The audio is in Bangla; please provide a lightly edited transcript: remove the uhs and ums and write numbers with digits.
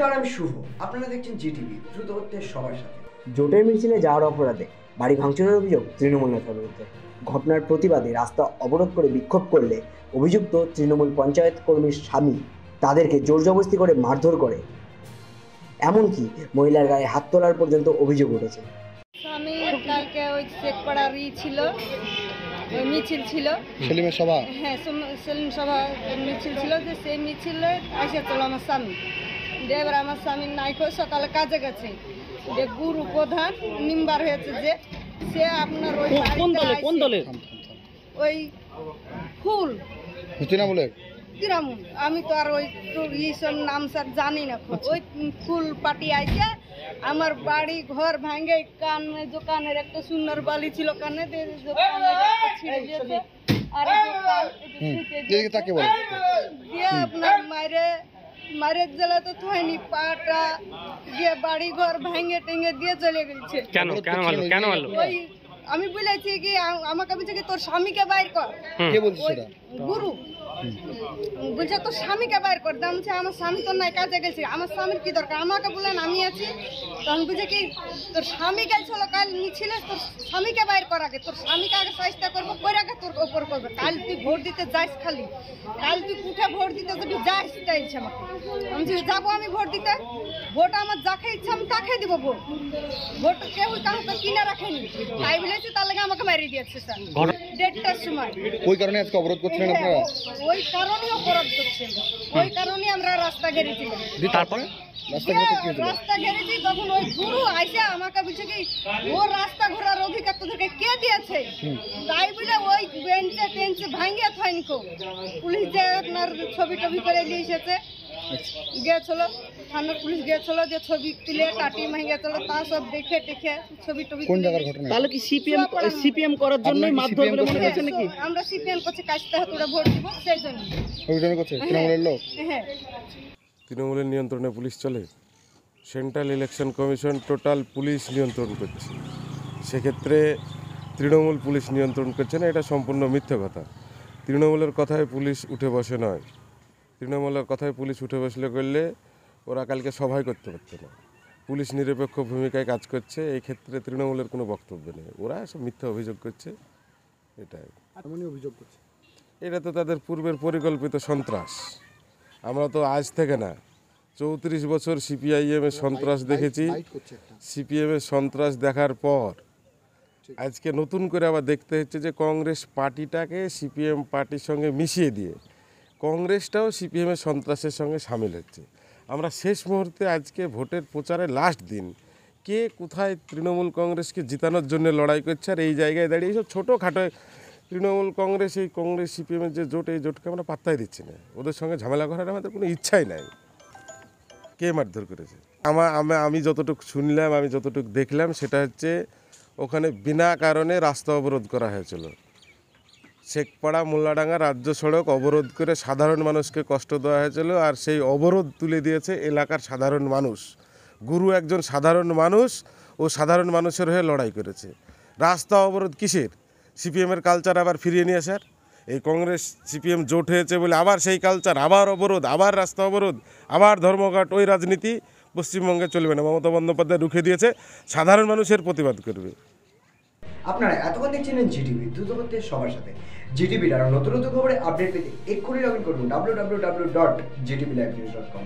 নমস্কার, আমি শুভ। আপনারা দেখছেন জিটিভি, দ্রুত হচ্ছে সবার সাথে। জোটের মিছিলে যাওয়ার অপরাধে বাড়ি ভাঙচুরের অভিযোগ তৃণমূল নেতার বিরুদ্ধে। ঘটনার প্রতিবাদে রাস্তা অবরোধ করে বিক্ষোভ করলে অভিযুক্ত তৃণমূল পঞ্চায়েত কর্মীর স্বামী তাদেরকে জোরজবরদস্তি করে মারধর করে, এমনকি মহিলার গায়ে হাত তোলার পর্যন্ত অভিযোগ উঠেছে। আমি কালকে ওই শেখপাড়ার ছিল, ওই মিছিল ছিল, সেলিমের সভা, হ্যাঁ সেলিম সভা মিছিল ছিল, যে সেই মিছিলে আসে চলো আমার স্বামী। এবার আমার স্বামী নাইকো সকালে কাজে গেছে, যে গুরু প্রধান নিম্বার হয়েছে, যে সে আপনার ওই কোন দলের ওই ফুল তৃণমূলের তৃণমূল, আমি তো আর ওই এইসব নাম স্যার জানি না। ওই ফুল পার্টি আইছে আমার বাড়ি ঘর ভাঙে, কানে দোকানের একটা সুন্দর বালি ছিল, কানে ছিঁড়ে দিয়েছে, আর দিয়ে আপনার মায়ের জেলা তো হয়নি, পাটা দিয়ে বাড়ি ঘর ভাঙে টেঙে দিয়ে চলে গেছে। কেন ওই আমি বলেছি কি আমাকে বলছে কি তোর স্বামীকে বাইর কর। কে বলছে সেটা? গুরু বলছে তোর স্বামীকে বাইর কর। দামছে আমার স্বামী তো নাই, কাজে গেছে, আমার স্বামীর কি দরকার, আমাকে বললেন আমি আছি। তখন বুঝে কি তোর স্বামী গেছিল কাল মিছিলে, তোর স্বামীকে বাইর কর আগে, তোর স্বামীকে আগে চেষ্টা করবো, করে আগে তোর ওপর করবে। কাল তুই ভোট দিতে যাস, খালি কাল তুই কুঠে ভোট দিতে যদি যাস চাইছে আমাকে, আমি যাবো আমি ভোট দিতে। ভোট আমার যাকে ইচ্ছা আমি তাকে দিব ভোট, ভোট কেউ কাউকে কিনে রাখেনি, তাই বলেছি তার লাগে আমাকে মারিয়ে দিয়েছে স্যার 1:30টার সময়। ওই কারণে আজকে অবরোধ করছিলেন আপনারা? ওই কারণেই অপরাধ করছেন, ওই কারণেই আমরা রাস্তা ঘেরেছিলাম। তারপরে রাস্তা ঘেরেছি, তখন ওই গুরু আইসে আমাকে বলছে কি ও রাস্তা ঘোরার অধিকার তোদেরকে কে দিয়েছে, তাই বলে ওই বেঞ্চে টেঞ্চে ভাঙিয়ে থাইনি। পুলিশ যে আপনার ছবি টবি করে নিয়ে এসেছে, গিয়েছিল থানার পুলিশ গিয়েছিল, যে ছবি তুলে টাটি ভেঙেছিল, তা সব দেখে টেখে ছবি টবি। কোন জায়গার ঘটনা? তাহলে কি সিপিএম করার জন্য মারধর বলে মনে হচ্ছে নাকি? আমরা সিপিএম করছি, কাজটা হাতুড়ে ভোট দিব সেই জন্য। অভিযোগ করছে তৃণমূলের লোক? হ্যাঁ, তৃণমূলের নিয়ন্ত্রণে পুলিশ চলে, central election commission total police নিয়ন্ত্রণ করছে, সেক্ষেত্রে তৃণমূল পুলিশ নিয়ন্ত্রণ করছে না, এটা সম্পূর্ণ মিথ্যে কথা। তৃণমূলের কথায় পুলিশ উঠে বসে নয়, তৃণমূলের কথায় পুলিশ উঠে বসলে করলে ওরা কালকে সভাই করতে পারতো না। পুলিশ নিরপেক্ষ ভূমিকায় কাজ করছে, এই ক্ষেত্রে তৃণমূলের কোনো বক্তব্য নেই, ওরা সব মিথ্যা অভিযোগ করছে। এটাই অভিযোগ করছে, এটা তো তাদের পূর্বের পরিকল্পিত সন্ত্রাস। আমরা তো আজ থেকে না, 34 বছর সিপিআইএমের সন্ত্রাস দেখেছি। সিপিএমের সন্ত্রাস দেখার পর আজকে নতুন করে আবার দেখতে হচ্ছে যে কংগ্রেস পার্টিটাকে সিপিএম পার্টির সঙ্গে মিশিয়ে দিয়ে কংগ্রেসটাও সিপিএমের সন্ত্রাসের সঙ্গে সামিল হচ্ছে। আমরা শেষ মুহূর্তে আজকে ভোটের প্রচারের লাস্ট দিন কে কোথায় তৃণমূল কংগ্রেসকে জিতানোর জন্য লড়াই করছে, আর এই জায়গায় দাঁড়িয়ে এইসব ছোটোখাটো তৃণমূল কংগ্রেস, এই কংগ্রেস সিপিএমের যে জোট, এই জোটকে আমরা পাত্তাই দিচ্ছি না, ওদের সঙ্গে ঝামেলা করার আমাদের কোনো ইচ্ছাই নাই। কে মারধর করেছে? আমি যতটুকু শুনলাম, আমি যতটুকু দেখলাম, সেটা হচ্ছে ওখানে বিনা কারণে রাস্তা অবরোধ করা হয়েছিল। শেখপাড়া মোল্লাডাঙ্গা রাজ্য সড়ক অবরোধ করে সাধারণ মানুষকে কষ্ট দেওয়া হয়েছিল, আর সেই অবরোধ তুলে দিয়েছে এলাকার সাধারণ মানুষ। গুরু একজন সাধারণ মানুষ, ও সাধারণ মানুষের হয়ে লড়াই করেছে। রাস্তা অবরোধ কিসের? সিপিএমের কালচার আবার ফিরিয়ে নিয়ে আসার। এই কংগ্রেস সিপিএম জোট হয়েছে বলে আবার সেই কালচার, আবার অবরোধ, আবার রাস্তা অবরোধ, আবার ধর্মঘট, ওই রাজনীতি পশ্চিমবঙ্গে চলবে না। মমতা বন্দ্যোপাধ্যায় রুখে দিয়েছে, সাধারণ মানুষের প্রতিবাদ করবে। আপনারা এতক্ষণ দেখছিলেন জিটিভি, দ্রুত হচ্ছে সবার সাথে। জিটিভির আরও নতুন নতুন খবরে আপডেট পেতে এক্ষুনি লগ ইন করুন www.gtblivenews.com।